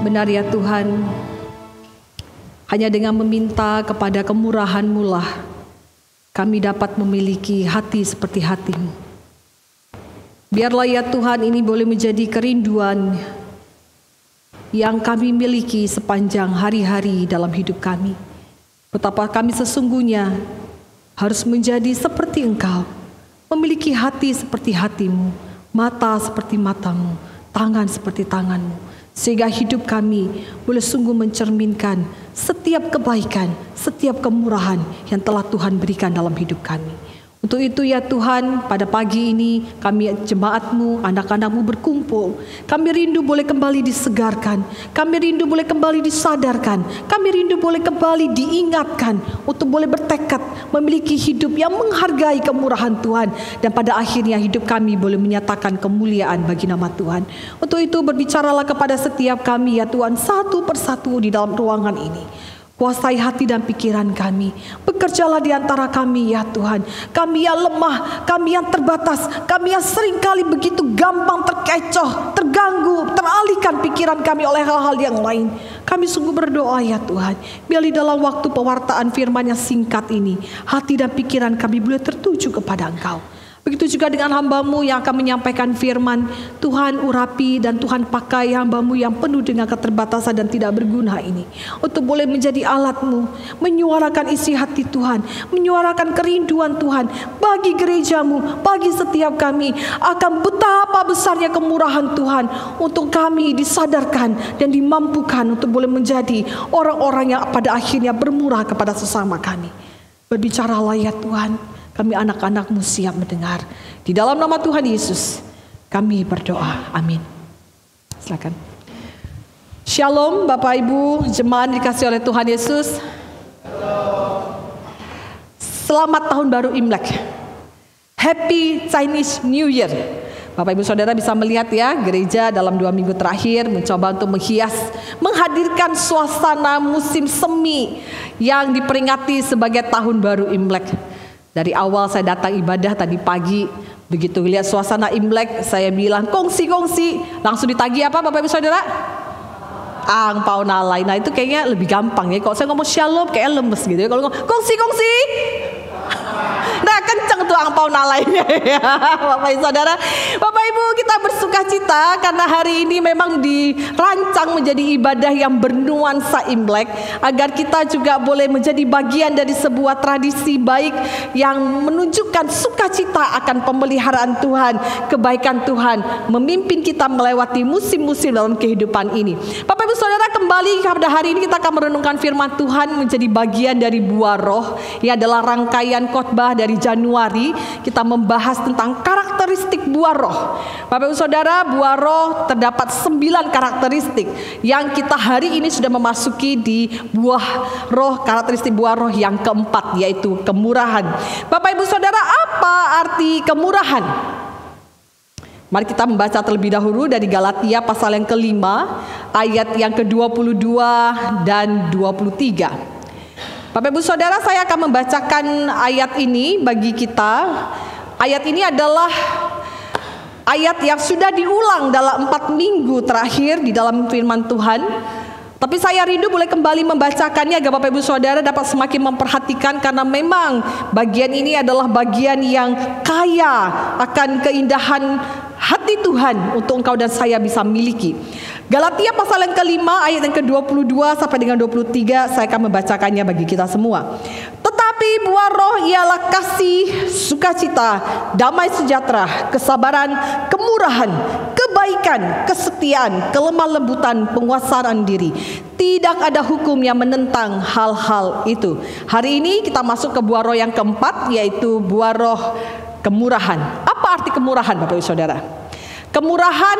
Benar ya Tuhan, hanya dengan meminta kepada kemurahan-Mu lah kami dapat memiliki hati seperti hati-Mu. Biarlah ya Tuhan ini boleh menjadi kerinduan yang kami miliki sepanjang hari-hari dalam hidup kami. Betapa kami sesungguhnya harus menjadi seperti Engkau, memiliki hati seperti hati-Mu, mata seperti mata-Mu, tangan seperti tangan-Mu, sehingga hidup kami boleh sungguh mencerminkan setiap kebaikan, setiap kemurahan yang telah Tuhan berikan dalam hidup kami. Untuk itu ya Tuhan, pada pagi ini kami jemaat-Mu, anak-anak-Mu berkumpul. Kami rindu boleh kembali disegarkan, kami rindu boleh kembali disadarkan, kami rindu boleh kembali diingatkan untuk boleh bertekad memiliki hidup yang menghargai kemurahan Tuhan. Dan pada akhirnya hidup kami boleh menyatakan kemuliaan bagi nama Tuhan. Untuk itu berbicaralah kepada setiap kami ya Tuhan, satu persatu di dalam ruangan ini. Kuasai hati dan pikiran kami. Bekerjalah di antara kami ya Tuhan. Kami yang lemah, kami yang terbatas, kami yang seringkali begitu gampang terkecoh, terganggu, teralihkan pikiran kami oleh hal-hal yang lain. Kami sungguh berdoa ya Tuhan, biar di dalam waktu pewartaan firman yang singkat ini, hati dan pikiran kami boleh tertuju kepada Engkau. Begitu juga dengan hamba-Mu yang akan menyampaikan firman. Tuhan urapi dan Tuhan pakai hamba-Mu yang penuh dengan keterbatasan dan tidak berguna ini, untuk boleh menjadi alat-Mu, menyuarakan isi hati Tuhan, menyuarakan kerinduan Tuhan bagi gereja-Mu, bagi setiap kami, akan betapa besarnya kemurahan Tuhan untuk kami disadarkan dan dimampukan untuk boleh menjadi orang-orang yang pada akhirnya bermurah kepada sesama kami. Berbicaralah ya Tuhan, kami anak-anak-Mu siap mendengar. Di dalam nama Tuhan Yesus kami berdoa. Amin. Silakan. Shalom Bapak Ibu jemaat dikasih oleh Tuhan Yesus. Selamat tahun baru Imlek. Happy Chinese New Year. Bapak Ibu Saudara bisa melihat ya, gereja dalam 2 minggu terakhir mencoba untuk menghias, menghadirkan suasana musim semi yang diperingati sebagai tahun baru Imlek. Dari awal saya datang ibadah tadi pagi, begitu lihat suasana Imlek, saya bilang kongsi-kongsi, langsung ditagih apa Bapak Ibu Saudara? Angpau nalai. Nah itu kayaknya lebih gampang ya. Kalau saya ngomong shalom kayak lemes gitu ya. Kalau ngomong kongsi-kongsi, nah kenceng tuh angpau nalainya ya. Bapak Ibu Saudara, Bapak Ibu kita bersuka cita karena hari ini memang dirancang menjadi ibadah yang bernuansa Imlek, agar kita juga boleh menjadi bagian dari sebuah tradisi baik yang menunjukkan sukacita akan pemeliharaan Tuhan, kebaikan Tuhan memimpin kita melewati musim-musim dalam kehidupan ini. Bapak Ibu Saudara, kembali pada hari ini kita akan merenungkan firman Tuhan menjadi bagian dari buah roh. Ini adalah rangkaian khotbah dari Januari. Kita membahas tentang karakteristik buah roh. Bapak Ibu Saudara, buah roh terdapat 9 karakteristik yang kita hari ini sudah memasuki di buah roh, karakteristik buah roh yang keempat, yaitu kemurahan. Bapak Ibu Saudara, apa arti kemurahan? Mari kita membaca terlebih dahulu dari Galatia pasal yang kelima, ayat yang ke-22 dan 23. Bapak Ibu Saudara, saya akan membacakan ayat ini bagi kita. Ayat ini adalah ayat yang sudah diulang dalam 4 minggu terakhir di dalam firman Tuhan. Tapi saya rindu boleh kembali membacakannya agar Bapak Ibu Saudara dapat semakin memperhatikan, karena memang bagian ini adalah bagian yang kaya akan keindahan hati Tuhan untuk engkau dan saya bisa miliki. Galatia pasal yang kelima ayat yang ke-22 sampai dengan 23, saya akan membacakannya bagi kita semua. Tetapi buah roh ialah kasih, sukacita, damai sejahtera, kesabaran, kemurahan, kebaikan, kesetiaan, kelemah lembutan, penguasaan diri. Tidak ada hukum yang menentang hal-hal itu. Hari ini kita masuk ke buah roh yang keempat, yaitu buah roh kemurahan. Apa arti kemurahan Bapak Ibu Saudara? Kemurahan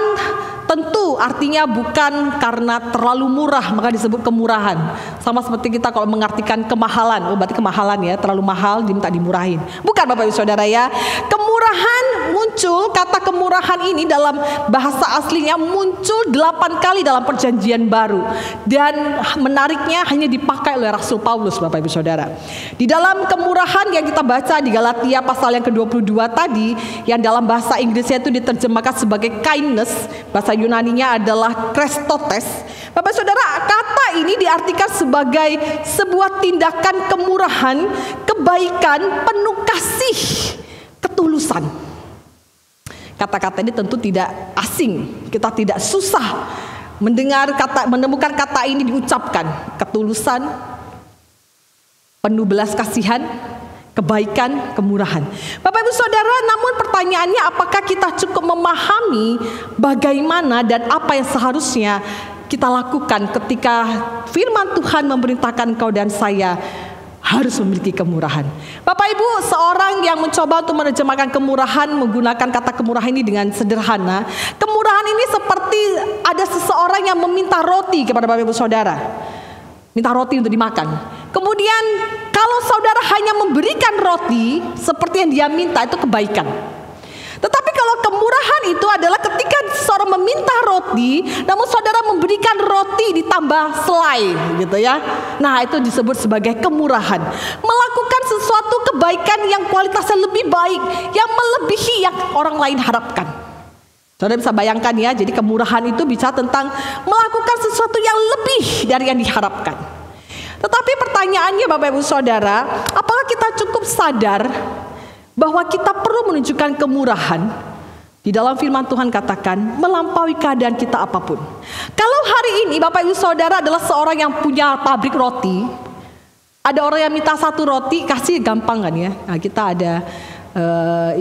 tentu artinya bukan karena terlalu murah maka disebut kemurahan. Sama seperti kita kalau mengartikan kemahalan, oh berarti kemahalan ya, terlalu mahal diminta dimurahin. Bukan Bapak Ibu Saudara ya. Kemurahan Kemurahan muncul, kata kemurahan ini dalam bahasa aslinya muncul 8 kali dalam Perjanjian Baru. Dan menariknya hanya dipakai oleh Rasul Paulus, Bapak Ibu Saudara. Di dalam kemurahan yang kita baca di Galatia pasal yang ke-22 tadi, yang dalam bahasa Inggrisnya itu diterjemahkan sebagai kindness, bahasa Yunaninya adalah Christotes. Bapak Saudara, kata ini diartikan sebagai sebuah tindakan kemurahan, kebaikan, penuh kasih, ketulusan. Kata-kata ini tentu tidak asing, kita tidak susah menemukan kata ini diucapkan. Ketulusan, penuh belas kasihan, kebaikan, kemurahan. Bapak Ibu Saudara, namun pertanyaannya, apakah kita cukup memahami bagaimana dan apa yang seharusnya kita lakukan ketika firman Tuhan memerintahkan engkau dan saya harus memiliki kemurahan. Bapak Ibu, seorang yang mencoba untuk menerjemahkan kemurahan menggunakan kata kemurahan ini dengan sederhana. Kemurahan ini seperti ada seseorang yang meminta roti kepada Bapak Ibu Saudara. Minta roti untuk dimakan. Kemudian kalau saudara hanya memberikan roti seperti yang dia minta, itu kebaikan. Tetapi kalau kemurahan itu adalah ketika seorang meminta roti, namun saudara memberikan roti ditambah selai, gitu ya. Nah, itu disebut sebagai kemurahan. Melakukan sesuatu kebaikan yang kualitasnya lebih baik, yang melebihi yang orang lain harapkan. Saudara bisa bayangkan ya, jadi kemurahan itu bicara tentang melakukan sesuatu yang lebih dari yang diharapkan. Tetapi pertanyaannya Bapak Ibu Saudara, apakah kita cukup sadar bahwa kita perlu menunjukkan kemurahan? Di dalam firman Tuhan katakan, melampaui keadaan kita apapun. Kalau hari ini Bapak Ibu Saudara adalah seorang yang punya pabrik roti, ada orang yang minta 1 roti, kasih gampang kan ya. Nah, kita ada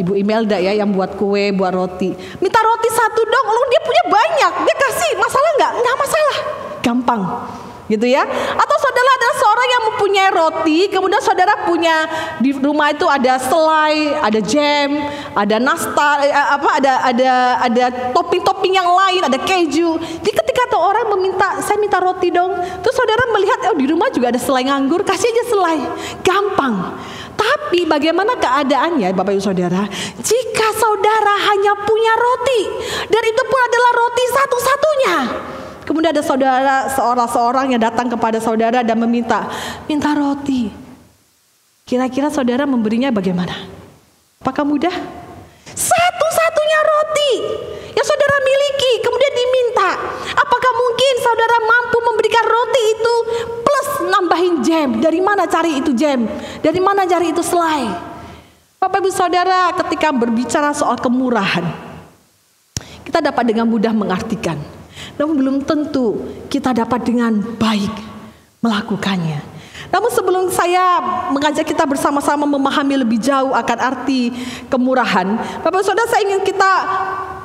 Ibu Imelda ya yang buat kue, buat roti. Minta roti 1 dong, lalu dia punya banyak, dia kasih, masalah nggak? Nggak masalah, gampang. Gitu ya. Atau saudara adalah seorang yang mempunyai roti, kemudian saudara punya di rumah itu ada selai, ada jam, ada nastar, ada topping-topping yang lain, ada keju. Jadi ketika tuh orang meminta, saya minta roti dong, terus saudara melihat di rumah juga ada selai nganggur, kasih aja selai, gampang. Tapi bagaimana keadaannya Bapak Ibu Saudara jika saudara hanya punya roti, dan itu pun adalah roti satu-satunya? Kemudian ada seorang yang datang kepada saudara dan minta roti. Kira-kira saudara memberinya bagaimana? Apakah mudah? Satu-satunya roti yang saudara miliki kemudian diminta. Apakah mungkin saudara mampu memberikan roti itu plus nambahin jam? Dari mana cari itu jam? Dari mana cari itu selai? Bapak Ibu Saudara, ketika berbicara soal kemurahan, kita dapat dengan mudah mengartikan, namun belum tentu kita dapat dengan baik melakukannya. Namun sebelum saya mengajak kita bersama-sama memahami lebih jauh akan arti kemurahan, Bapak Saudara, saya ingin kita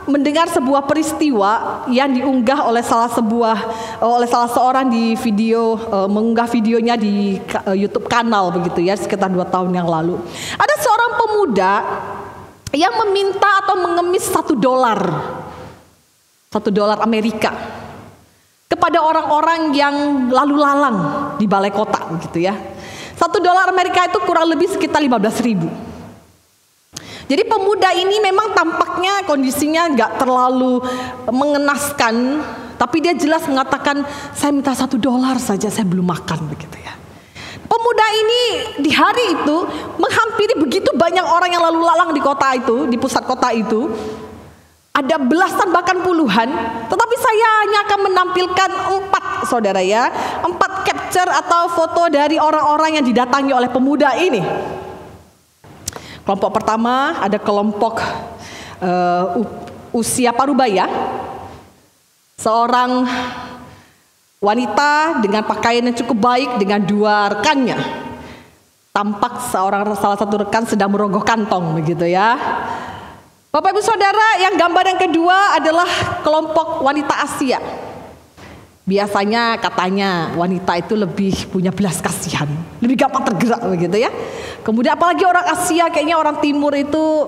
mendengar sebuah peristiwa yang diunggah oleh salah seorang di video, mengunggah videonya di YouTube kanal begitu ya, sekitar 2 tahun yang lalu. Ada seorang pemuda yang meminta atau mengemis $1 Amerika kepada orang-orang yang lalu lalang di balai kota begitu ya. $1 Amerika itu kurang lebih sekitar 15.000. Jadi pemuda ini memang tampaknya kondisinya nggak terlalu mengenaskan, tapi dia jelas mengatakan, saya minta $1 saja, saya belum makan begitu ya. Pemuda ini di hari itu menghampiri begitu banyak orang yang lalu lalang di kota itu, di pusat kota itu. Ada belasan bahkan puluhan, tetapi saya hanya akan menampilkan 4 saudara ya, 4 capture atau foto dari orang-orang yang didatangi oleh pemuda ini. Kelompok pertama ada kelompok usia parubaya, seorang wanita dengan pakaian yang cukup baik dengan 2 rekannya. Tampak salah satu rekan sedang merogoh kantong begitu ya. Bapak Ibu Saudara, yang gambar yang kedua adalah kelompok wanita Asia. Biasanya katanya wanita itu lebih punya belas kasihan, lebih gampang tergerak begitu ya. Kemudian apalagi orang Asia, kayaknya orang Timur itu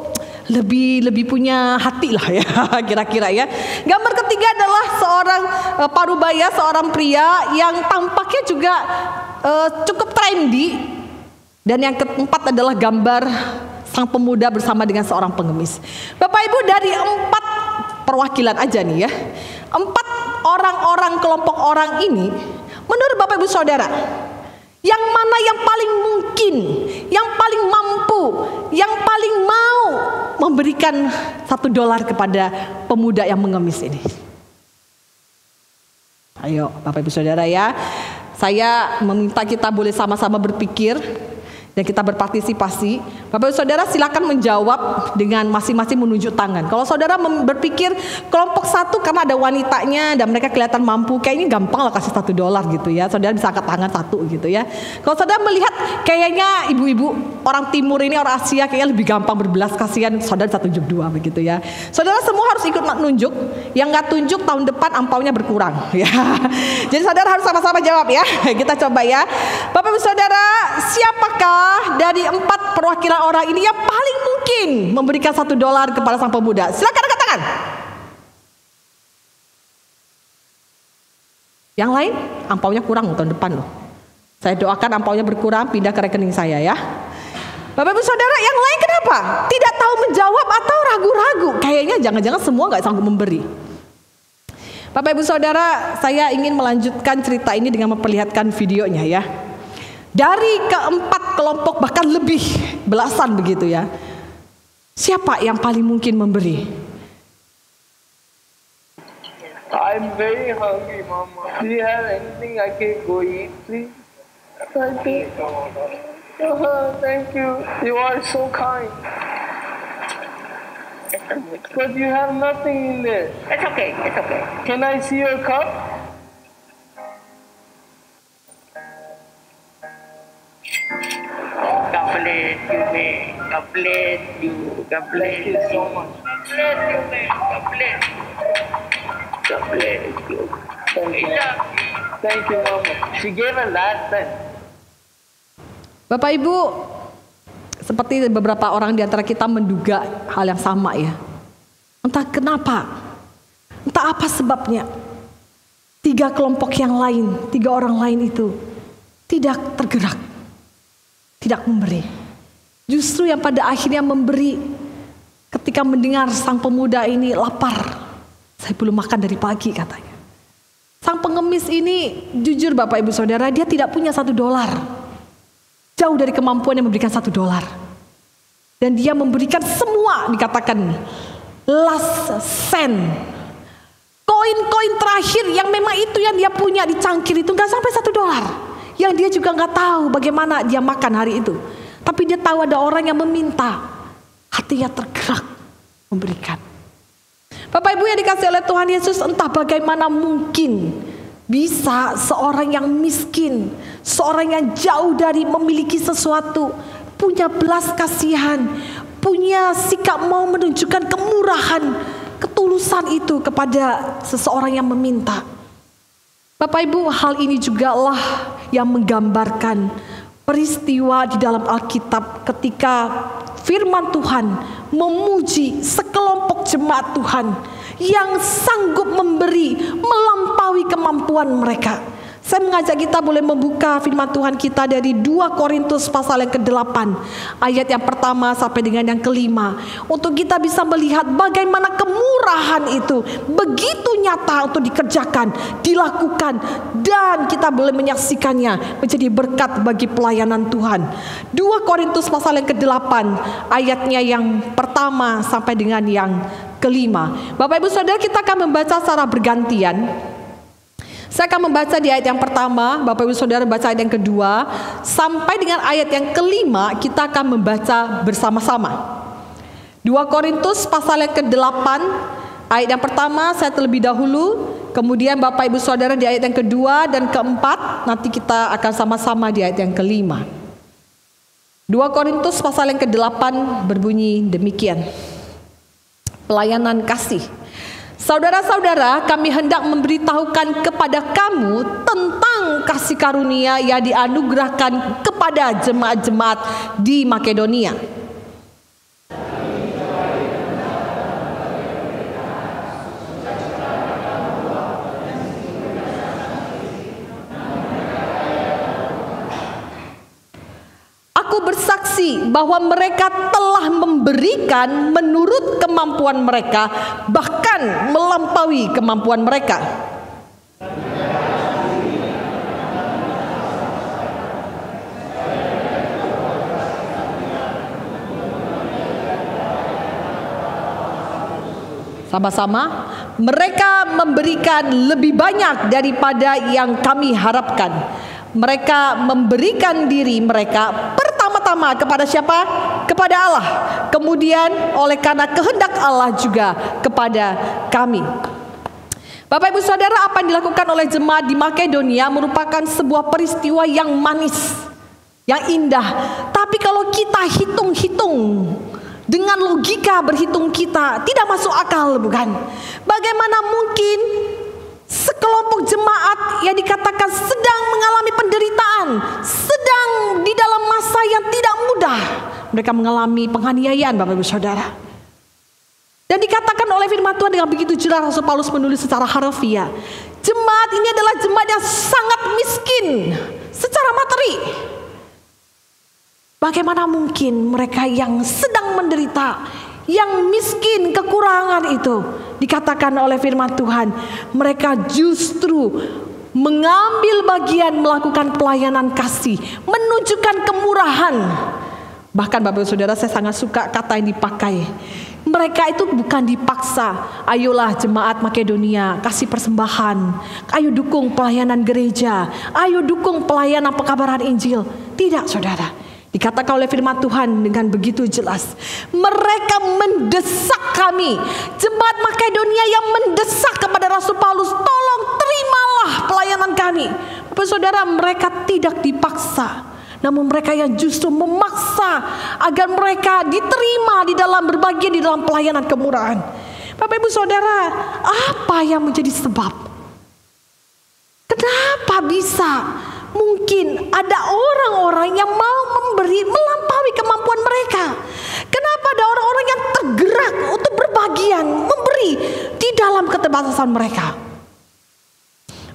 lebih punya hati lah ya, kira-kira ya. Gambar ketiga adalah seorang parubaya, seorang pria yang tampaknya juga cukup trendy. Dan yang keempat adalah gambar sang pemuda bersama dengan seorang pengemis. Bapak Ibu, dari 4 perwakilan aja nih ya, 4 orang-orang kelompok orang ini, menurut Bapak Ibu Saudara, yang mana yang paling mungkin, yang paling mampu, yang paling mau memberikan $1 kepada pemuda yang mengemis ini? Ayo Bapak Ibu Saudara ya, saya meminta kita boleh sama-sama berpikir dan kita berpartisipasi. Bapak Ibu Saudara silakan menjawab dengan masing-masing menunjuk tangan. Kalau saudara berpikir kelompok 1 karena ada wanitanya dan mereka kelihatan mampu, kayaknya gampang lah kasih $1 gitu ya. Saudara bisa angkat tangan 1 gitu ya. Kalau saudara melihat kayaknya ibu-ibu orang timur ini, orang Asia kayaknya lebih gampang berbelas kasihan, saudara bisa tunjuk 2 begitu ya. Saudara semua harus ikut nunjuk. Yang nggak tunjuk tahun depan ampaunya berkurang ya. Jadi saudara harus sama-sama jawab ya. Kita coba ya. Bapak Ibu Saudara, siapakah dari 4 perwakilan orang ini yang paling mungkin memberikan $1 kepada sang pemuda? Silakan angkat tangan. Yang lain ampaunya kurang tahun depan loh. Saya doakan ampaunya berkurang, pindah ke rekening saya ya. Bapak Ibu Saudara, yang lain kenapa? Tidak tahu menjawab atau ragu-ragu? Kayaknya jangan-jangan semua nggak sanggup memberi. Bapak Ibu Saudara, saya ingin melanjutkan cerita ini dengan memperlihatkan videonya ya. Dari ke-4 kelompok, bahkan lebih belasan begitu ya, siapa yang paling mungkin memberi? I'm very hungry, Mama. Do you have anything I can go eat, please? Thank you. Thank you. You are so kind. But you have nothing in there. It's okay. It's okay. Can I see your cup? God bless you, man. God bless you. God bless Thank you so much. God bless you, man. God bless you. God bless you. Thank you. Thank you, Mama. She gave a last cent. Bapak Ibu, seperti beberapa orang di antara kita menduga hal yang sama ya. Entah kenapa, entah apa sebabnya, 3 kelompok yang lain, 3 orang lain itu tidak tergerak, tidak memberi. Justru yang pada akhirnya memberi ketika mendengar sang pemuda ini lapar. Saya belum makan dari pagi katanya. Sang pengemis ini jujur Bapak Ibu Saudara, dia tidak punya $1. Jauh dari kemampuan yang memberikan $1. Dan dia memberikan semua, dikatakan last cent. Koin-koin terakhir yang memang itu yang dia punya di cangkir itu gak sampai $1. Yang dia juga gak tahu bagaimana dia makan hari itu. Tapi dia tahu ada orang yang meminta. Hatinya tergerak memberikan. Bapak Ibu yang dikasih oleh Tuhan Yesus, entah bagaimana mungkin bisa seorang yang miskin, seorang yang jauh dari memiliki sesuatu, punya belas kasihan, punya sikap mau menunjukkan kemurahan, ketulusan itu kepada seseorang yang meminta. Bapak Ibu, hal ini jugalah yang menggambarkan peristiwa di dalam Alkitab ketika firman Tuhan memuji sekelompok jemaat Tuhan yang sanggup memberi melampaui kemampuan mereka. Saya mengajak kita boleh membuka firman Tuhan kita dari 2 Korintus pasal yang ke-8 ayat yang pertama sampai dengan yang ke-5, untuk kita bisa melihat bagaimana kemurahan itu begitu nyata untuk dikerjakan, dilakukan, dan kita boleh menyaksikannya menjadi berkat bagi pelayanan Tuhan. 2 Korintus pasal yang ke-8 ayatnya yang pertama sampai dengan yang ke-5. Bapak Ibu Saudara, kita akan membaca secara bergantian. Saya akan membaca di ayat yang pertama, Bapak Ibu Saudara baca ayat yang kedua, sampai dengan ayat yang ke-5 kita akan membaca bersama-sama. 2 Korintus pasal yang ke-8 ayat yang pertama saya terlebih dahulu, kemudian Bapak Ibu Saudara di ayat yang kedua dan keempat, nanti kita akan sama-sama di ayat yang ke-5. 2 Korintus pasal yang ke-8 berbunyi demikian. Pelayanan kasih. Saudara-saudara, kami hendak memberitahukan kepada kamu tentang kasih karunia yang dianugerahkan kepada jemaat-jemaat di Makedonia. Aku bersaksi bahwa mereka telah memberikan menurut kemampuan mereka, bahkan melampaui kemampuan mereka. Sama-sama, mereka memberikan lebih banyak daripada yang kami harapkan. Mereka memberikan diri mereka pertama-tama kepada siapa? Kepada Allah. Kemudian oleh karena kehendak Allah juga kepada kami. Bapak Ibu Saudara, apa yang dilakukan oleh jemaat di Makedonia merupakan sebuah peristiwa yang manis, yang indah. Tapi kalau kita hitung-hitung dengan logika berhitung kita, tidak masuk akal, bukan? Bagaimana mungkin sekelompok jemaat yang dikatakan sedang mengalami penderitaan, sedang di dalam masa yang tidak mudah, mereka mengalami penganiayaan, Bapak Ibu Saudara. Dan dikatakan oleh firman Tuhan dengan begitu jelas, Rasul Paulus menulis secara harfiah, jemaat ini adalah jemaat yang sangat miskin secara materi. Bagaimana mungkin mereka yang sedang menderita, yang miskin, kekurangan itu, dikatakan oleh firman Tuhan, mereka justru mengambil bagian melakukan pelayanan kasih, menunjukkan kemurahan. Bahkan Bapak Saudara, saya sangat suka kata yang dipakai. Mereka itu bukan dipaksa, ayolah jemaat Makedonia kasih persembahan, ayo dukung pelayanan gereja, ayo dukung pelayanan pekabaran Injil. Tidak, saudara. Dikatakan oleh firman Tuhan dengan begitu jelas, mereka mendesak kami, jemaat Makedonia yang mendesak kepada Rasul Paulus, tolong terimalah pelayanan kami. Bapak Saudara, mereka tidak dipaksa, namun mereka yang justru memaksa agar mereka diterima di dalam berbagian di dalam pelayanan kemurahan. Bapak Ibu Saudara, apa yang menjadi sebab? Kenapa bisa mungkin ada orang-orang yang mau memberi melampaui kemampuan mereka? Kenapa ada orang-orang yang tergerak untuk berbagian, memberi di dalam keterbatasan mereka?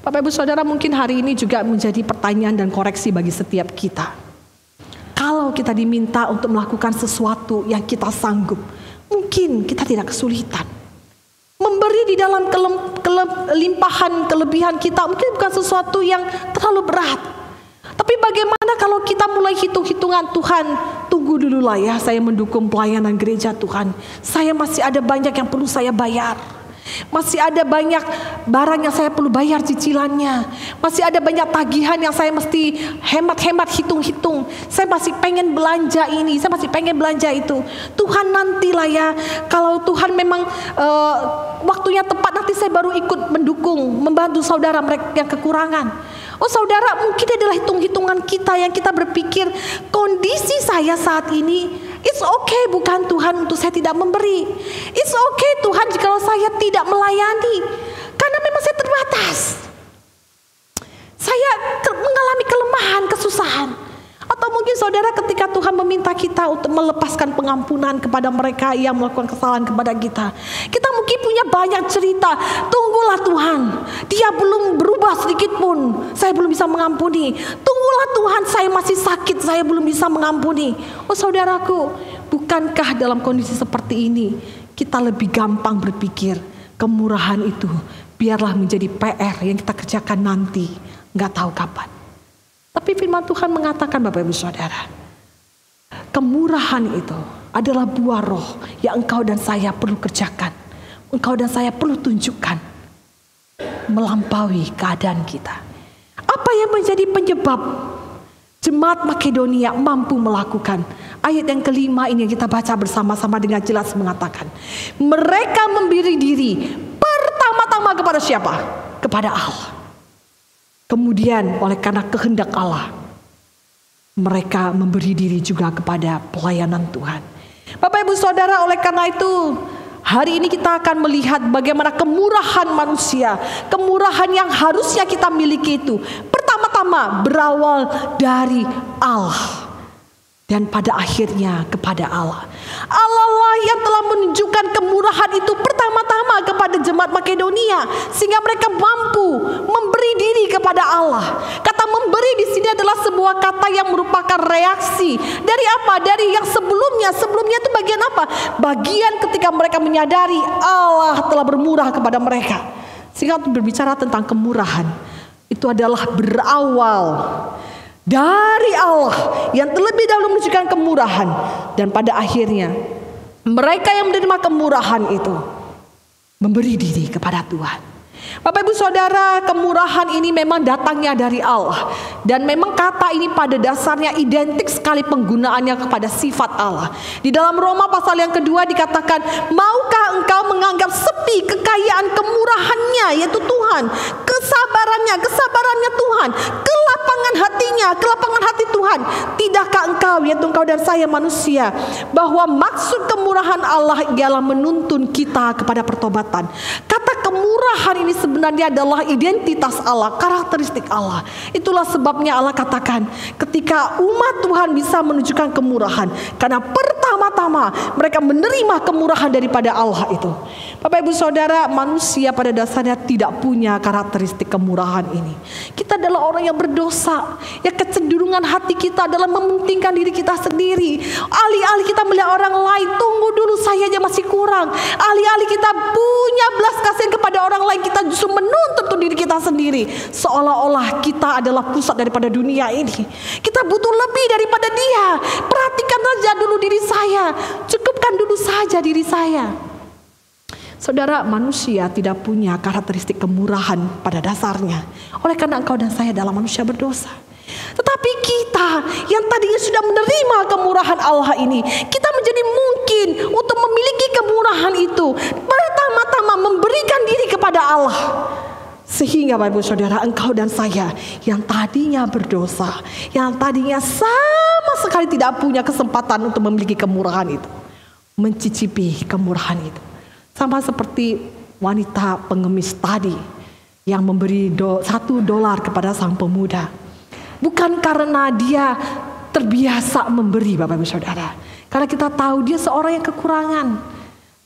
Bapak Ibu Saudara, mungkin hari ini juga menjadi pertanyaan dan koreksi bagi setiap kita. Kalau kita diminta untuk melakukan sesuatu yang kita sanggup, mungkin kita tidak kesulitan. Memberi di dalam limpahan kelebihan kita mungkin bukan sesuatu yang terlalu berat. Tapi bagaimana kalau kita mulai hitung-hitungan, Tuhan, tunggu dulu lah ya, saya mendukung pelayanan gereja Tuhan. Saya masih ada banyak yang perlu saya bayar. Masih ada banyak barang yang saya perlu bayar cicilannya. Masih ada banyak tagihan yang saya mesti hemat-hemat, hitung-hitung. Saya masih pengen belanja ini, saya masih pengen belanja itu. Tuhan, nantilah ya, kalau Tuhan memang waktunya tepat, nanti saya baru ikut mendukung, membantu saudara mereka yang kekurangan. Oh saudara, mungkin adalah hitung-hitungan kita yang kita berpikir, kondisi saya saat ini, it's okay bukan Tuhan untuk saya tidak memberi. It's okay Tuhan jika saya tidak melayani, karena memang saya terbatas. Saya mengalami kelemahan, kesusahan. Atau mungkin saudara, ketika Tuhan meminta kita untuk melepaskan pengampunan kepada mereka yang melakukan kesalahan kepada kita, kita mungkin punya banyak cerita. Tunggulah Tuhan, dia belum berubah sedikit pun, saya belum bisa mengampuni. Tunggulah Tuhan, saya masih sakit, saya belum bisa mengampuni. Oh saudaraku, bukankah dalam kondisi seperti ini kita lebih gampang berpikir, kemurahan itu biarlah menjadi PR yang kita kerjakan nanti, nggak tahu kapan. Tapi firman Tuhan mengatakan, Bapak Ibu Saudara, kemurahan itu adalah buah roh yang engkau dan saya perlu kerjakan, engkau dan saya perlu tunjukkan, melampaui keadaan kita. Apa yang menjadi penyebab jemaat Makedonia mampu melakukan? Ayat yang kelima ini yang kita baca bersama-sama dengan jelas mengatakan, mereka memberi diri pertama-tama kepada siapa? Kepada Allah. Kemudian oleh karena kehendak Allah, mereka memberi diri juga kepada pelayanan Tuhan. Bapak Ibu Saudara, oleh karena itu hari ini kita akan melihat bagaimana kemurahan manusia, kemurahan yang harusnya kita miliki itu pertama-tama berawal dari Allah. Dan pada akhirnya kepada Allah. Allah lah yang telah menunjukkan kemurahan itu pertama-tama kepada jemaat Makedonia, sehingga mereka mampu memberi diri kepada Allah. Kata memberi di sini adalah sebuah kata yang merupakan reaksi dari apa? Dari yang sebelumnya. Sebelumnya itu bagian apa? Bagian ketika mereka menyadari Allah telah bermurah kepada mereka. Sehingga berbicara tentang kemurahan, itu adalah berawal dari Allah yang terlebih dahulu menunjukkan kemurahan, dan pada akhirnya mereka yang menerima kemurahan itu memberi diri kepada Tuhan. Bapak Ibu Saudara, kemurahan ini memang datangnya dari Allah, dan memang kata ini pada dasarnya identik sekali penggunaannya kepada sifat Allah. Di dalam Roma pasal yang kedua dikatakan, maukah engkau menganggap sepi kekayaan kemurahannya, yaitu Tuhan, kesabarannya Tuhan, kelapangan hati Tuhan. Tidakkah engkau, yaitu engkau dan saya manusia, bahwa maksud kemurahan Allah ialah menuntun kita kepada pertobatan. Kata kemurahan ini sebenarnya adalah identitas Allah, karakteristik Allah. Itulah sebabnya Allah katakan ketika umat Tuhan bisa menunjukkan kemurahan, karena pertama-tama mereka menerima kemurahan daripada Allah itu. Bapak Ibu Saudara, manusia pada dasarnya tidak punya karakteristik kemurahan ini. Kita adalah orang yang berdosa, ya kecenderungan hati kita adalah mementingkan diri kita sendiri. Alih-alih kita melihat orang lain, tunggu dulu, saya aja masih kurang. Alih-alih kita punya belas kasihan kepada orang lain, kita justru menuntut diri kita sendiri, seolah-olah kita adalah pusat daripada dunia ini. Kita butuh lebih daripada dia. Perhatikan saja dulu diri saya, cukupkan dulu saja diri saya. Saudara, manusia tidak punya karakteristik kemurahan pada dasarnya, oleh karena engkau dan saya adalah manusia berdosa. Tetapi kita yang tadinya sudah menerima kemurahan Allah ini, kita menjadi mungkin untuk memiliki kemurahan itu, pertama-tama memberikan diri kepada Allah. Sehingga Bapak Ibu Saudara, engkau dan saya yang tadinya berdosa, yang tadinya sama sekali tidak punya kesempatan untuk memiliki kemurahan itu, mencicipi kemurahan itu. Sama seperti wanita pengemis tadi yang memberi $1 kepada sang pemuda. Bukan karena dia terbiasa memberi, Bapak Ibu Saudara, karena kita tahu dia seorang yang kekurangan.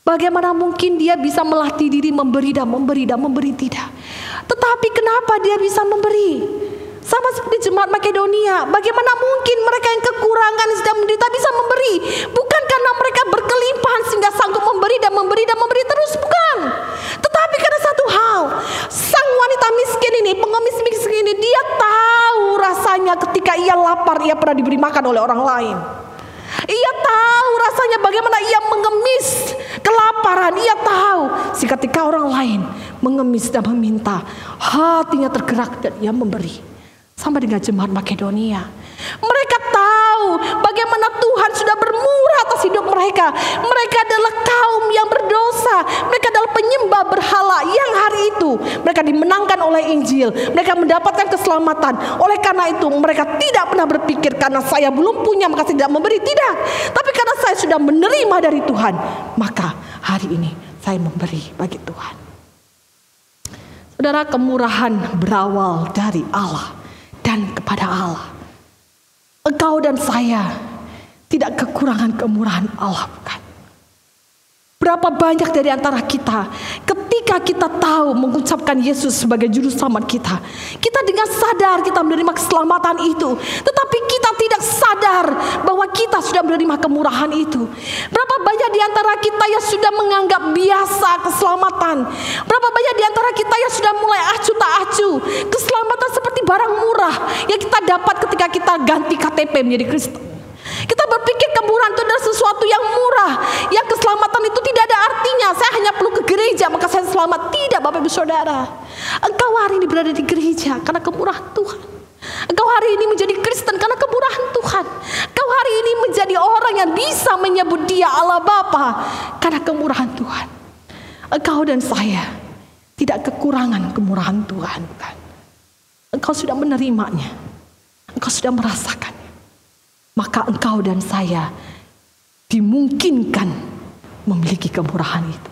Bagaimana mungkin dia bisa melatih diri memberi dan memberi tidak. Tetapi kenapa dia bisa memberi? Sama seperti jemaat Makedonia, bagaimana mungkin mereka yang kekurangan sedang menderita bisa memberi? Bukan karena mereka berkelimpahan sehingga sanggup memberi terus, bukan. Tetapi karena satu hal, sang wanita miskin ini, pengemis miskin ini, dia tahu rasanya ketika ia lapar, ia pernah diberi makan oleh orang lain. Ia tahu rasanya bagaimana ia mengemis kelaparan. Ia tahu ketika orang lain mengemis dan meminta, hatinya tergerak dan ia memberi. Sama dengan jemaat Makedonia, mereka tahu bagaimana Tuhan sudah bermurah atas hidup mereka. Mereka adalah kaum yang berdosa, mereka adalah penyembah berhala yang hari itu mereka dimenangkan oleh Injil, mereka mendapatkan keselamatan. Oleh karena itu mereka tidak pernah berpikir karena saya belum punya maka saya tidak memberi, tidak. Tapi karena saya sudah menerima dari Tuhan, maka hari ini saya memberi bagi Tuhan. Saudara, kemurahan berawal dari Allah dan kepada Allah. Engkau dan saya tidak kekurangan kemurahan Allah, bukan? Berapa banyak dari antara kita ketika kita tahu mengucapkan Yesus sebagai juru selamat kita, kita dengan sadar kita menerima keselamatan itu, tetapi kita tidak sadar bahwa kita sudah menerima kemurahan itu. Berapa banyak di antara kita yang sudah menganggap biasa keselamatan? Berapa banyak di antara kita yang sudah mulai acuh tak acuh keselamatan seperti barang murah yang kita dapat ketika kita ganti KTP menjadi Kristen? Kita berpikir kemurahan itu adalah sesuatu yang murah, yang keselamatan itu tidak ada artinya. Saya hanya perlu ke gereja maka saya selamat. Tidak, Bapak Ibu Saudara. Engkau hari ini berada di gereja karena kemurahan Tuhan. Engkau hari ini menjadi Kristen karena kemurahan Tuhan. Engkau hari ini menjadi orang yang bisa menyebut Dia Allah Bapa karena kemurahan Tuhan. Engkau dan saya tidak kekurangan kemurahan Tuhan, bukan? Engkau sudah menerimanya, engkau sudah merasakannya. Maka engkau dan saya dimungkinkan memiliki kemurahan itu.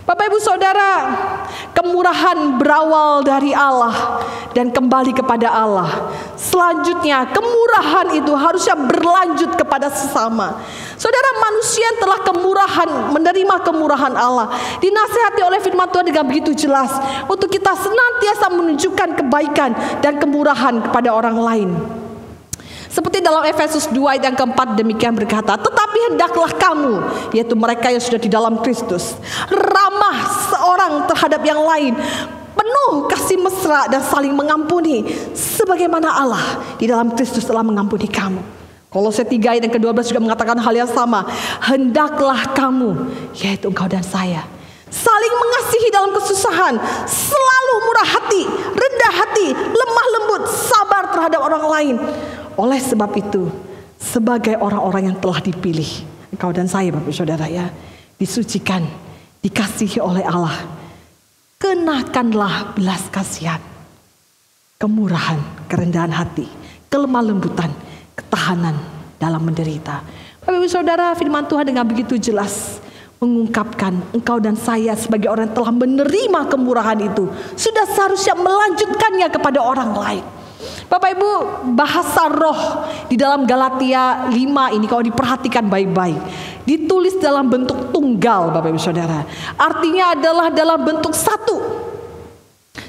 Bapak Ibu Saudara, kemurahan berawal dari Allah dan kembali kepada Allah. Selanjutnya, kemurahan itu harusnya berlanjut kepada sesama. Saudara, manusia yang telah menerima kemurahan Allah, dinasihati oleh firman Tuhan dengan begitu jelas untuk kita senantiasa menunjukkan kebaikan dan kemurahan kepada orang lain. Seperti dalam Efesus 2 ayat yang keempat demikian berkata, tetapi hendaklah kamu, yaitu mereka yang sudah di dalam Kristus, ramah seorang terhadap yang lain, penuh kasih mesra dan saling mengampuni, sebagaimana Allah di dalam Kristus telah mengampuni kamu. Kolose 3 ayat yang ke-12 juga mengatakan hal yang sama. Hendaklah kamu, yaitu engkau dan saya, saling mengasihi dalam kesusahan, selalu murah hati, rendah hati, lemah lembut, sabar terhadap orang lain. Oleh sebab itu, sebagai orang-orang yang telah dipilih, engkau dan saya Bapak Saudara ya, disucikan, dikasihi oleh Allah, kenakanlah belas kasihan, kemurahan, kerendahan hati, kelemah lembutan, ketahanan dalam menderita. Bapak Ibu Saudara, firman Tuhan dengan begitu jelas mengungkapkan engkau dan saya sebagai orang yang telah menerima kemurahan itu sudah seharusnya melanjutkannya kepada orang lain. Bapak Ibu, bahasa roh di dalam Galatia 5 ini kalau diperhatikan baik-baik, ditulis dalam bentuk tunggal Bapak Ibu Saudara. Artinya adalah dalam bentuk satu.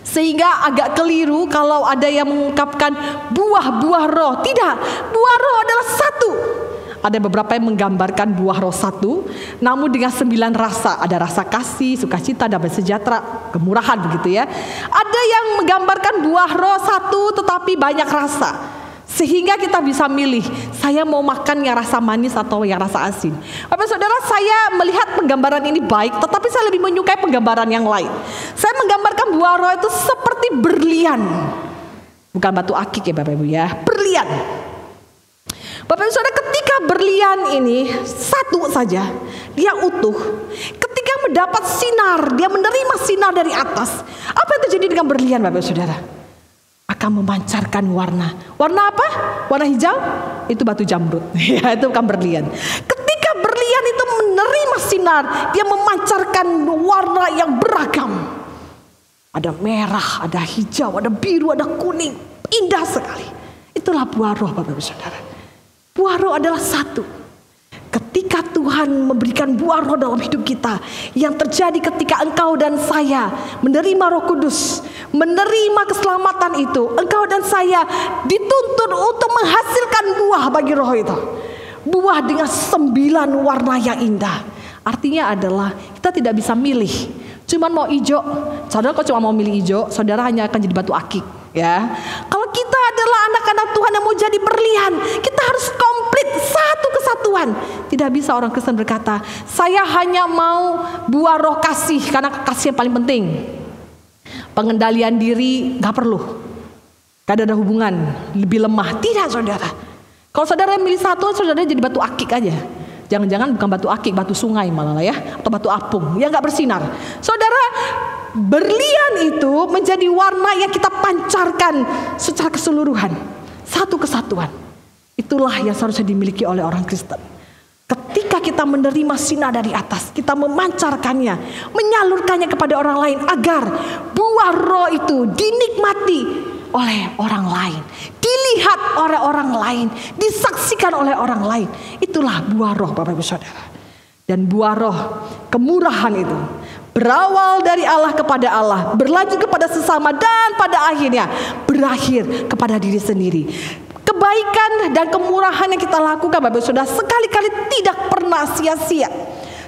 Sehingga agak keliru kalau ada yang mengungkapkan buah-buah roh. Tidak, buah roh adalah satu. Ada beberapa yang menggambarkan buah roh satu, namun dengan 9 rasa. Ada rasa kasih, sukacita, damai sejahtera, kemurahan begitu ya. Ada yang menggambarkan buah roh satu tetapi banyak rasa. Sehingga kita bisa milih, saya mau makan yang rasa manis atau yang rasa asin. Bapak Saudara, saya melihat penggambaran ini baik, tetapi saya lebih menyukai penggambaran yang lain. Saya menggambarkan buah roh itu seperti berlian. Bukan batu akik ya Bapak Ibu ya, berlian. Bapak Ibu Saudara, ketika berlian ini satu saja, dia utuh. Ketika mendapat sinar, dia menerima sinar dari atas. Apa yang terjadi dengan berlian Bapak Ibu Saudara? Akan memancarkan warna. Warna apa? Warna hijau? Itu batu jamrut. Ya, itu bukan berlian. Ketika berlian itu menerima sinar, dia memancarkan warna yang beragam. Ada merah, ada hijau, ada biru, ada kuning. Indah sekali. Itulah buah roh Bapak Ibu Saudara. Buah roh adalah satu. Ketika Tuhan memberikan buah roh dalam hidup kita, yang terjadi ketika engkau dan saya menerima Roh Kudus, menerima keselamatan itu, engkau dan saya dituntun untuk menghasilkan buah bagi roh itu. Buah dengan 9 warna yang indah. Artinya adalah kita tidak bisa milih. Cuman mau hijau, saudara kok cuma mau milih hijau, saudara hanya akan jadi batu akik. Ya, kalau kita adalah anak-anak Tuhan yang mau jadi berlian, kita harus komplit satu kesatuan. Tidak bisa orang Kristen berkata, saya hanya mau buah roh kasih karena kasih yang paling penting. Pengendalian diri nggak perlu, gak ada hubungan, lebih lemah. Tidak saudara. Kalau saudara milih satu, saudara jadi batu akik aja. Jangan-jangan bukan batu akik, batu sungai malah ya, atau batu apung yang nggak bersinar. Saudara, berlian itu menjadi warna yang kita pancarkan secara keseluruhan, satu kesatuan. Itulah yang seharusnya dimiliki oleh orang Kristen. Ketika kita menerima sinar dari atas, kita memancarkannya, menyalurkannya kepada orang lain agar buah roh itu dinikmati oleh orang lain, dilihat oleh orang lain, disaksikan oleh orang lain. Itulah buah roh Bapak Ibu Saudara. Dan buah roh kemurahan itu berawal dari Allah kepada Allah, berlanjut kepada sesama, dan pada akhirnya berakhir kepada diri sendiri. Kebaikan dan kemurahan yang kita lakukan Bapak Ibu Saudara sekali-kali tidak pernah sia-sia.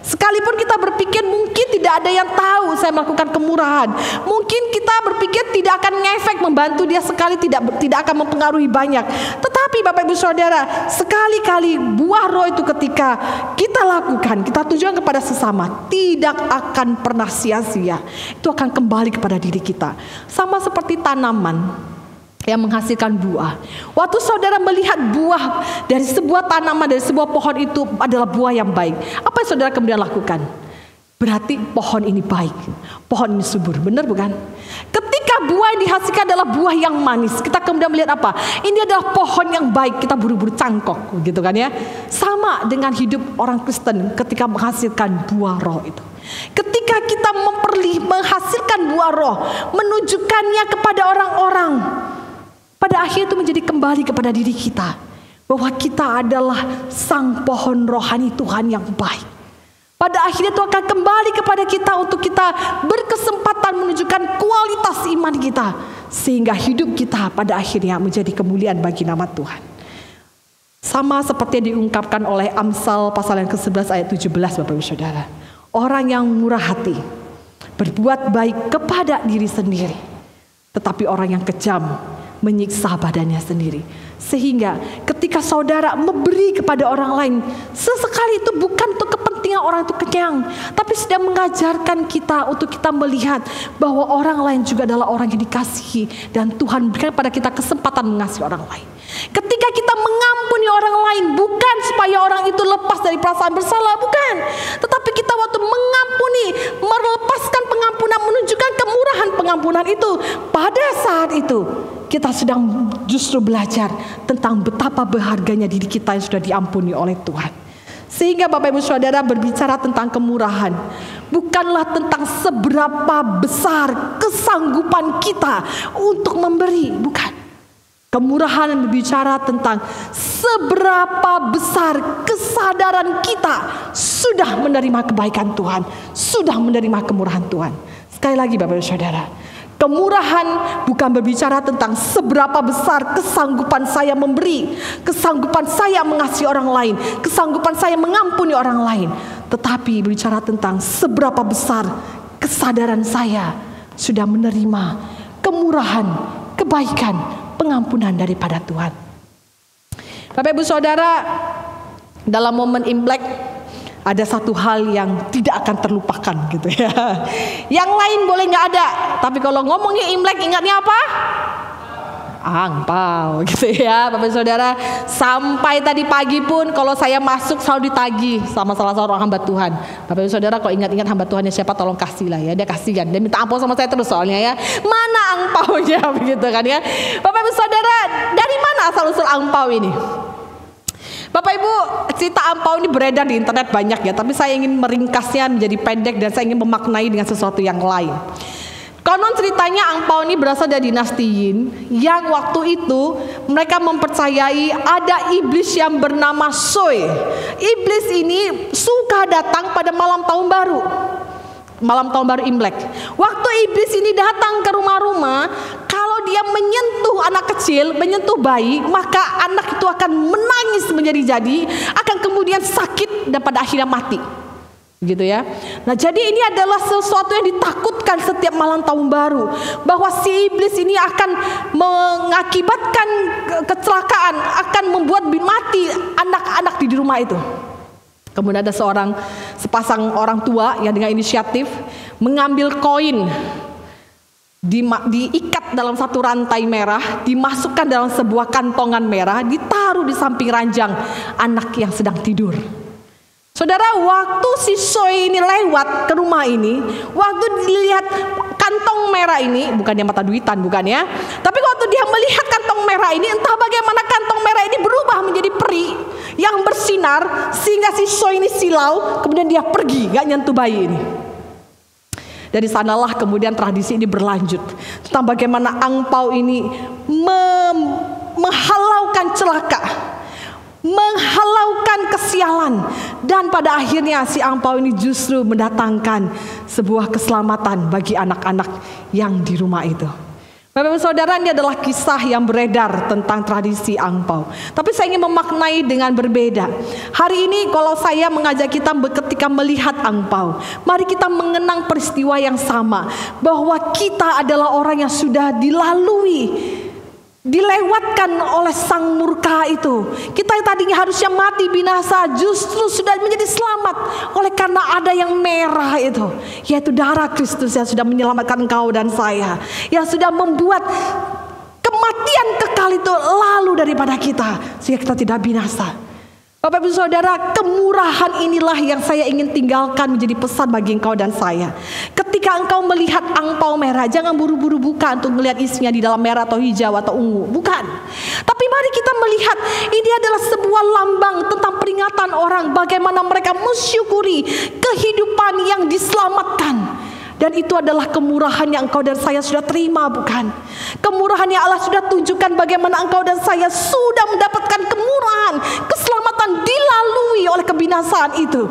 Sekalipun kita berpikir mungkin tidak ada yang tahu saya melakukan kemurahan, mungkin kita berpikir tidak akan ngefek, membantu dia sekali, tidak akan mempengaruhi banyak. Tetapi Bapak Ibu Saudara, sekali-kali buah roh itu ketika kita lakukan, kita tujuan kepada sesama, tidak akan pernah sia-sia. Itu akan kembali kepada diri kita. Sama seperti tanaman yang menghasilkan buah. Waktu saudara melihat buah dari sebuah tanaman, dari sebuah pohon itu adalah buah yang baik, apa yang saudara kemudian lakukan? Berarti pohon ini baik, pohon ini subur, benar bukan? Ketika buah yang dihasilkan adalah buah yang manis, kita kemudian melihat apa? Ini adalah pohon yang baik, kita buru-buru cangkok, gitu kan ya? Sama dengan hidup orang Kristen ketika menghasilkan buah roh itu. Ketika kita menghasilkan buah roh, menunjukkannya kepada orang-orang, pada akhir itu menjadi kembali kepada diri kita. bahwa kita adalah sang pohon rohani Tuhan yang baik. Pada akhirnya Tuhan akan kembali kepada kita untuk kita berkesempatan menunjukkan kualitas iman kita, sehingga hidup kita pada akhirnya menjadi kemuliaan bagi nama Tuhan. Sama seperti yang diungkapkan oleh Amsal pasal yang ke-11 ayat 17, Bapak Ibu Saudara. Orang yang murah hati berbuat baik kepada diri sendiri, tetapi orang yang kejam menyiksa badannya sendiri. Sehingga ketika saudara memberi kepada orang lain, sesekali itu bukan untuk kepentingan orang itu kenyang, tapi sedang mengajarkan kita untuk kita melihat bahwa orang lain juga adalah orang yang dikasihi, dan Tuhan berikan pada kita kesempatan mengasihi orang lain. Ketika kita mengampuni orang lain, bukan supaya orang itu lepas dari perasaan bersalah, bukan, tetapi kita waktu mengampuni, melepaskan pengampunan, menunjukkan kemurahan pengampunan itu, pada saat itu kita sedang justru belajar tentang betapa berharganya diri kita yang sudah diampuni oleh Tuhan. Sehingga Bapak Ibu Saudara, berbicara tentang kemurahan bukanlah tentang seberapa besar kesanggupan kita untuk memberi, bukan. Kemurahan berbicara tentang seberapa besar kesadaran kita sudah menerima kebaikan Tuhan, sudah menerima kemurahan Tuhan. Sekali lagi Bapak Ibu Saudara, kemurahan bukan berbicara tentang seberapa besar kesanggupan saya memberi, kesanggupan saya mengasihi orang lain, kesanggupan saya mengampuni orang lain, tetapi berbicara tentang seberapa besar kesadaran saya sudah menerima kemurahan, kebaikan, pengampunan daripada Tuhan. Bapak Ibu Saudara, dalam momen Imlek ada satu hal yang tidak akan terlupakan gitu ya. Yang lain boleh nggak ada, tapi kalau ngomongnya Imlek ingatnya apa? Angpau gitu ya Bapak Saudara. Sampai tadi pagi pun kalau saya masuk selalu ditagih sama salah seorang hamba Tuhan. Bapak Saudara, kalau ingat-ingat hamba Tuhannya siapa, tolong kasih lah ya. Dia kasihan, dia minta ampau sama saya terus soalnya ya. Mana angpaunya begitu kan ya. Bapak Saudara, dari mana asal-usul angpau ini? Bapak Ibu, cerita angpau ini beredar di internet banyak ya, tapi saya ingin meringkasnya menjadi pendek dan saya ingin memaknai dengan sesuatu yang lain. Konon ceritanya angpau ini berasal dari dinasti Yin, yang waktu itu mereka mempercayai ada iblis yang bernama Sui. Iblis ini suka datang pada malam tahun baru, malam tahun baru Imlek. Waktu iblis ini datang ke rumah-rumah, kalau dia menyentuh anak kecil, menyentuh bayi, maka anak itu akan menangis menjadi-jadi, akan kemudian sakit dan pada akhirnya mati. Gitu ya. Nah, jadi ini adalah sesuatu yang ditakutkan setiap malam tahun baru, bahwa si iblis ini akan mengakibatkan kecelakaan, akan membuat mati anak-anak di rumah itu. Kemudian ada sepasang orang tua yang dengan inisiatif mengambil koin, diikat dalam satu rantai merah, dimasukkan dalam sebuah kantongan merah, ditaruh di samping ranjang anak yang sedang tidur. Saudara, waktu si Soi ini lewat ke rumah ini, waktu dilihat kantong merah ini, bukan dia mata duitan, bukan ya, tapi waktu dia melihat kantong merah ini, entah bagaimana kantong merah ini berubah menjadi peri yang bersinar, sehingga si Soi ini silau, kemudian dia pergi, gak nyentuh bayi ini. Dari sanalah kemudian tradisi ini berlanjut tentang bagaimana angpau ini menghalaukan celaka, menghalaukan kesialan, dan pada akhirnya si angpau ini justru mendatangkan sebuah keselamatan bagi anak-anak yang di rumah itu. Bapak Ibu Saudara, ini adalah kisah yang beredar tentang tradisi angpau. Tapi saya ingin memaknai dengan berbeda. Hari ini kalau saya mengajak kita ketika melihat angpau, mari kita mengenang peristiwa yang sama, bahwa kita adalah orang yang sudah dilewatkan oleh sang murka itu. Kita yang tadinya harusnya mati binasa, justru sudah menjadi selamat oleh karena ada yang merah itu, yaitu darah Kristus yang sudah menyelamatkan engkau dan saya, yang sudah membuat kematian kekal itu lalu daripada kita, sehingga kita tidak binasa. Bapak Ibu Saudara, kemurahan inilah yang saya ingin tinggalkan menjadi pesan bagi engkau dan saya. Ketika engkau melihat angpau merah, jangan buru-buru buka untuk melihat isinya di dalam merah atau hijau atau ungu, bukan. Tapi mari kita melihat ini adalah sebuah lambang tentang peringatan orang bagaimana mereka mensyukuri kehidupan yang diselamatkan Dan itu adalah kemurahan yang engkau dan saya sudah terima, bukan? Kemurahan yang Allah sudah tunjukkan bagaimana engkau dan saya sudah mendapatkan kemurahan, keselamatan dilalui oleh kebinasaan itu.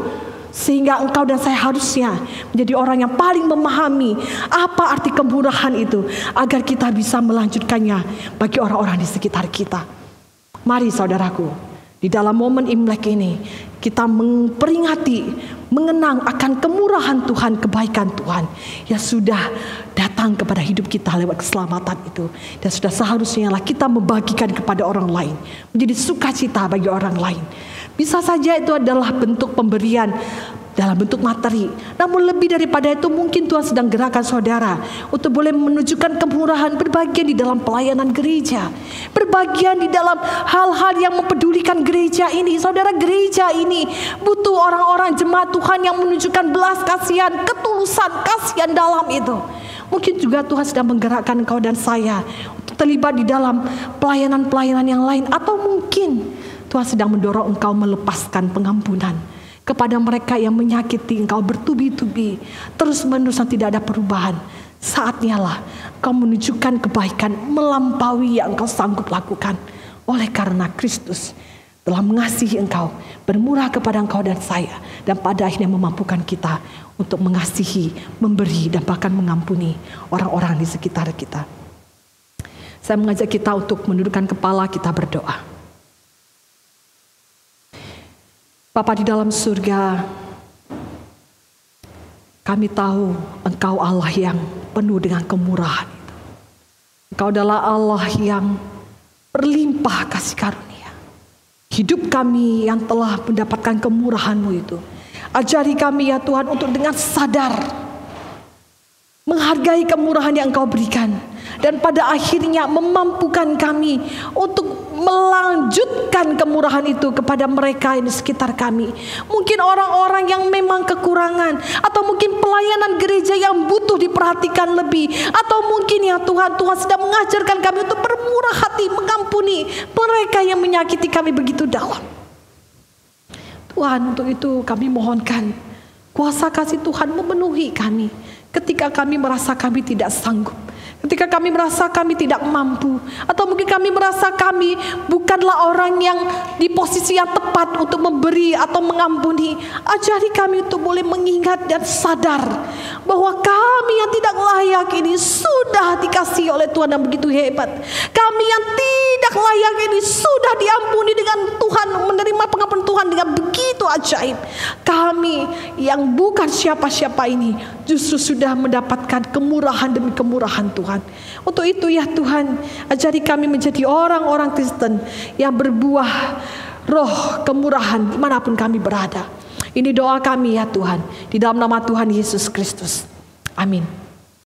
Sehingga engkau dan saya harusnya menjadi orang yang paling memahami apa arti kemurahan itu, agar kita bisa melanjutkannya bagi orang-orang di sekitar kita. Mari saudaraku, di dalam momen Imlek ini kita memperingati, mengenang akan kemurahan Tuhan, kebaikan Tuhan yang sudah datang kepada hidup kita lewat keselamatan itu. Dan sudah seharusnya lah kita membagikan kepada orang lain, menjadi sukacita bagi orang lain. Bisa saja itu adalah bentuk pemberian dalam bentuk materi. Namun lebih daripada itu, mungkin Tuhan sedang gerakan saudara untuk boleh menunjukkan kemurahan, berbagian di dalam pelayanan gereja, berbagian di dalam hal-hal yang mempedulikan gereja ini. Saudara, gereja ini butuh orang-orang jemaat Tuhan yang menunjukkan belas kasihan, ketulusan, kasihan dalam itu. Mungkin juga Tuhan sedang menggerakkan engkau dan saya untuk terlibat di dalam pelayanan-pelayanan yang lain. Atau mungkin Tuhan sedang mendorong engkau melepaskan pengampunan kepada mereka yang menyakiti engkau bertubi-tubi, terus-menerus tidak ada perubahan. Saatnya lah engkau menunjukkan kebaikan melampaui yang engkau sanggup lakukan. Oleh karena Kristus telah mengasihi engkau, bermurah kepada engkau dan saya, dan pada akhirnya memampukan kita untuk mengasihi, memberi, dan bahkan mengampuni orang-orang di sekitar kita. Saya mengajak kita untuk menundukkan kepala, kita berdoa. Bapa di dalam surga, kami tahu Engkau Allah yang penuh dengan kemurahan itu. Engkau adalah Allah yang berlimpah kasih karunia. Hidup kami yang telah mendapatkan kemurahan-Mu itu, ajari kami ya Tuhan untuk dengan sadar menghargai kemurahan yang Engkau berikan, dan pada akhirnya memampukan kami untuk melanjutkan kemurahan itu kepada mereka di sekitar kami. Mungkin orang-orang yang memang kekurangan, atau mungkin pelayanan gereja yang butuh diperhatikan lebih, atau mungkin ya Tuhan, Tuhan sedang mengajarkan kami untuk bermurah hati, mengampuni mereka yang menyakiti kami begitu dalam. Tuhan, untuk itu kami mohonkan kuasa kasih Tuhan memenuhi kami ketika kami merasa kami tidak sanggup, ketika kami merasa kami tidak mampu, atau mungkin kami merasa kami bukanlah orang yang di posisi yang tepat untuk memberi atau mengampuni. Ajari kami untuk boleh mengingat dan sadar bahwa kami yang tidak layak ini sudah dikasihi oleh Tuhan yang begitu hebat. Kami yang tidak layak ini sudah diampuni dengan Tuhan, menerima pengampunan Tuhan dengan begitu ajaib. Kami yang bukan siapa-siapa ini justru sudah mendapatkan kemurahan demi kemurahan Tuhan. Untuk itu ya Tuhan, ajari kami menjadi orang-orang Kristen yang berbuah roh kemurahan dimanapun kami berada. Ini doa kami ya Tuhan, di dalam nama Tuhan Yesus Kristus. Amin.